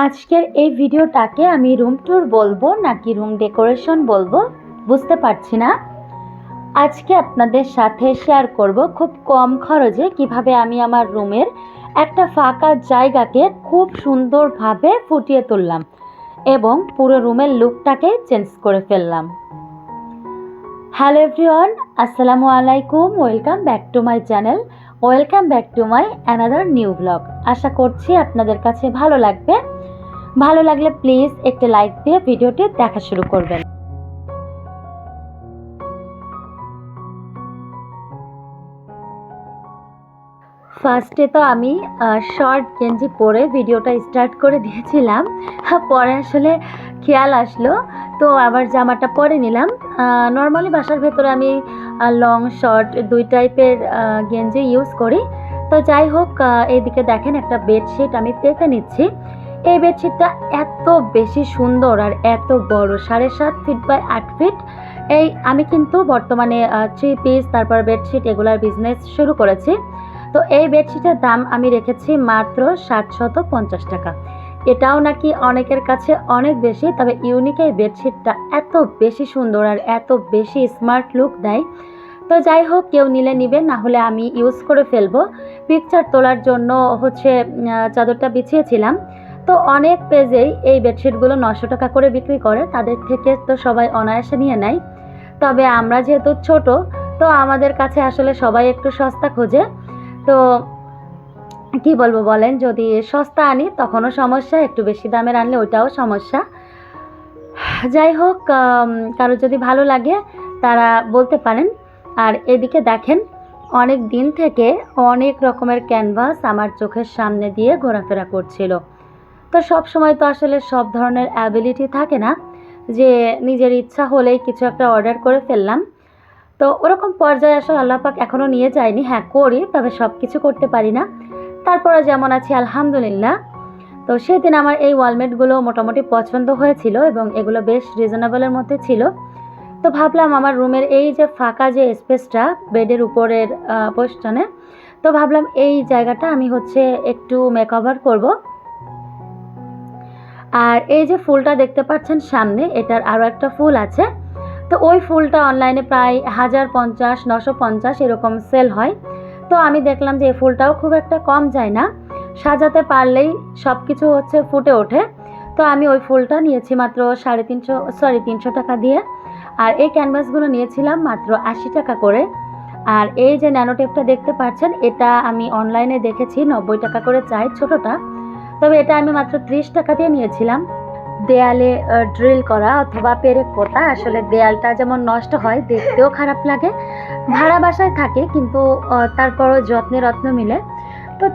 আজকের এই ভিডিওটাকে আমি রুম ট্যুর বলবো নাকি রুম ডেকোরেশন বলবো বুঝতে পারছি না। আজকে আপনাদের সাথে শেয়ার করব খুব কম খরচে কিভাবে আমি আমার রুমের একটা ফাঁকা জায়গাকে খুব সুন্দরভাবে ফুটিয়ে তুললাম এবং পুরো রুমের লুকটাকে চেঞ্জ করে ফেললাম। হ্যালো এভরিওয়ান, আসসালামু আলাইকুম, welcome back to my channel, welcome back to my another new blog. আশা করছি আপনাদের কাছে ভালো লাগবে। ভালো লাগলে প্লিজ একটা লাইক দিয়ে ভিডিওটি দেখা শুরু করবেন। ফার্স্টে তো আমি শর্ট গেঞ্জি পরে ভিডিওটা স্টার্ট করে দিয়েছিলাম, পরে আসলে খেয়াল আসলো তো আবার জামাটা পরে নিলাম। নর্মালি বাসার ভেতরে আমি লং শর্ট দুই টাইপের গেঞ্জি ইউজ করি। তো যাই হোক, এইদিকে দেখেন একটা বেডশিট আমি পেতে নিচ্ছি। এই বেডশিটটা এত বেশি সুন্দর আর এত বড়, 7.5 ফিট বাই 8 ফিট। আমি কিন্তু বর্তমানে 3 পিস তারপর বেডশিট এগুলার বিজনেস শুরু করেছি। তো এই বেডশিটের দাম আমি রেখেছি মাত্র 750 টাকা। এটাও নাকি অনেকের কাছে অনেক বেশি, তবে ইউনিক এই বেডশিটটা এত বেশি সুন্দর আর এত বেশি স্মার্ট লুক দেয়। তো যাই হোক, কেউ নিলে নিবে, না হলে আমি ইউজ করে ফেলবো। পিকচার তোলার জন্য চাদরটা বিছিয়েছিলাম। তো অনেক পেজেই এই বেডশিটগুলো 900 টাকা করে বিক্রি করে, তাদের থেকে তো সবাই অনায়াসে নিয়ে নেয়। তবে আমরা যেহেতু ছোট, তো আমাদের কাছে আসলে সবাই একটু সস্তা খোঁজে। তো কি বলবো বলেন, যদি সস্তা আনি তখনও সমস্যা, একটু বেশি দামের আনলে ওইটাও সমস্যা। যাই হোক, কারো যদি ভালো লাগে তারা বলতে পারেন। আর এদিকে দেখেন, অনেক দিন থেকে অনেক রকমের ক্যানভাস আমার চোখের সামনে দিয়ে ঘোরাফেরা করছিল। তো সব সময় তো আসলে সব ধরনের অ্যাবিলিটি থাকে না যে নিজের ইচ্ছা হলেই কিছু একটা অর্ডার করে ফেললাম। তো ওরকম পর্যায়ে আসলে আল্লাহ পাক এখনও নিয়ে যায়নি। হ্যাঁ করি, তবে সব কিছু করতে পারি না। তারপরে যেমন আছি আলহামদুলিল্লাহ। তো সেদিন আমার এই ওয়ালমেটগুলো মোটামুটি পছন্দ হয়েছিল এবং এগুলো বেশ রিজনেবলের মধ্যে ছিল। তো ভাবলাম আমার রুমের এই যে ফাঁকা যে স্পেসটা বেডের উপরের পোস্টনে, তো ভাবলাম এই জায়গাটা আমি একটু মেকওভার করব। আর এই যে ফুলটা দেখতে পাচ্ছেন সামনে, এটার আরও একটা ফুল আছে। তো ওই ফুলটা অনলাইনে প্রায় 1050, 950 এরকম সেল হয়। তো আমি দেখলাম যে এই ফুলটাও খুব একটা কম যায় না, সাজাতে পারলেই সব কিছু ফুটে ওঠে। তো আমি ওই ফুলটা নিয়েছি মাত্র 350 টাকা দিয়ে। আর এই ক্যানভাসগুলো নিয়েছিলাম মাত্র 80 টাকা করে। আর এই যে ন্যানো টেপটা দেখতে পাচ্ছেন, এটা আমি অনলাইনে দেখেছি 90 টাকা করে চাই ছোটোটা, তবে এটা আমি মাত্র 30 টাকা দিয়ে নিয়েছিলাম। দেয়ালে ড্রিল করা অথবা পেরেক পোতা, আসলে দেয়ালটা যেমন নষ্ট হয়, দেখতেও খারাপ লাগে। ভাড়া বাসায় থাকে কিন্তু তারপরও যত্নে রত্ন মিলে। তো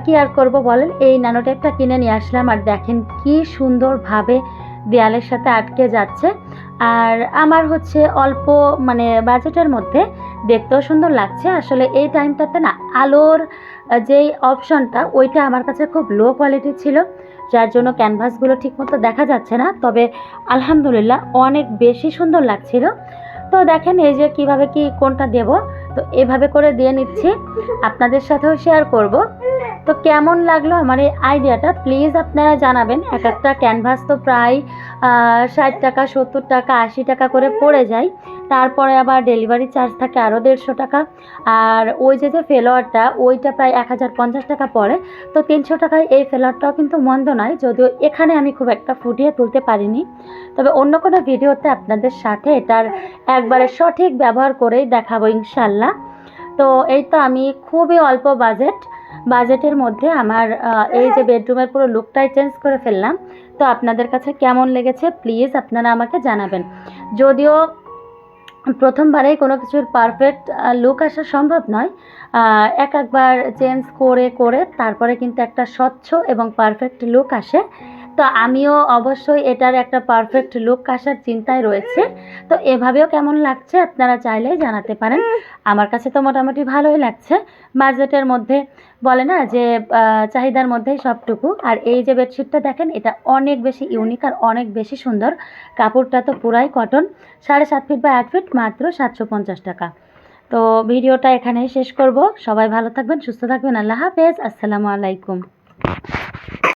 কি আর করব বলেন, এই ন্যানো টেপটা কিনে নিয়ে আসলাম। আর দেখেন কি সুন্দরভাবে দেয়ালের সাথে আটকে যাচ্ছে। আর আমার অল্প বাজেটের মধ্যে দেখতেও সুন্দর লাগছে। আসলে এই টাইমটাতে না আলোর যেই অপশনটা ওইটা আমার কাছে খুব লো কোয়ালিটি ছিল, যার জন্য ক্যানভাসগুলো ঠিকমতো দেখা যাচ্ছে না। তবে আলহামদুলিল্লাহ অনেক বেশি সুন্দর লাগছিল। তো দেখেন এই যে কিভাবে কোনটা দেব, তো এভাবে করে দিয়ে নিচ্ছি, আপনাদের সাথেও শেয়ার করব। তো কেমন লাগলো আমার এই আইডিয়াটা প্লিজ আপনারা জানাবেন। এক একটা ক্যানভাস তো প্রায় 60 টাকা, 70 টাকা, 80 টাকা করে পড়ে যায়। তারপরে আবার ডেলিভারি চার্জ থাকে আরও 150 টাকা। আর ওই যে ফেলোয়ারটা ওইটা প্রায় 1050 টাকা পড়ে। তো 300 টাকায় এই ফেলোয়ারটাও কিন্তু মন্দ নয়, যদিও এখানে আমি খুব একটা ফুটিয়ে তুলতে পারিনি। তবে অন্য কোনো ভিডিওতে আপনাদের সাথে এটার একবারে সঠিক ব্যবহার করেই দেখাবো ইনশাল্লাহ। তো এই তো আমি খুবই অল্প বাজেটের মধ্যে আমার এই যে বেডরুমের পুরো লুকটাই চেঞ্জ করে ফেললাম। তো আপনাদের কাছে কেমন লেগেছে প্লিজ আপনারা আমাকে জানাবেন। যদিও প্রথমবারেই কোনো কিছুর পারফেক্ট লুক আসা সম্ভব নয়, একবার চেঞ্জ করে করে তারপরে কিন্তু একটা স্বচ্ছ এবং পারফেক্ট লুক আসে। তো আমিও অবশ্যই এটার একটা পারফেক্ট লুক আসার চিন্তায় রয়েছে। তো এভাবেও কেমন লাগছে আপনারা চাইলেই জানাতে পারেন। আমার কাছে তো মোটামুটি ভালোই লাগছে, বাজেটের মধ্যে বলে না যে চাহিদার মধ্যেই সবটুকু। আর এই যে বেডশিটটা দেখেন, এটা অনেক বেশি ইউনিক আর অনেক বেশি সুন্দর। কাপড়টা তো পুরাই কটন, 7.5 ফিট বা 8 ফিট, মাত্র 750 টাকা। তো ভিডিওটা এখানেই শেষ করব। সবাই ভালো থাকবেন, সুস্থ থাকবেন। আল্লাহ হাফেজ, আসসালামু আলাইকুম।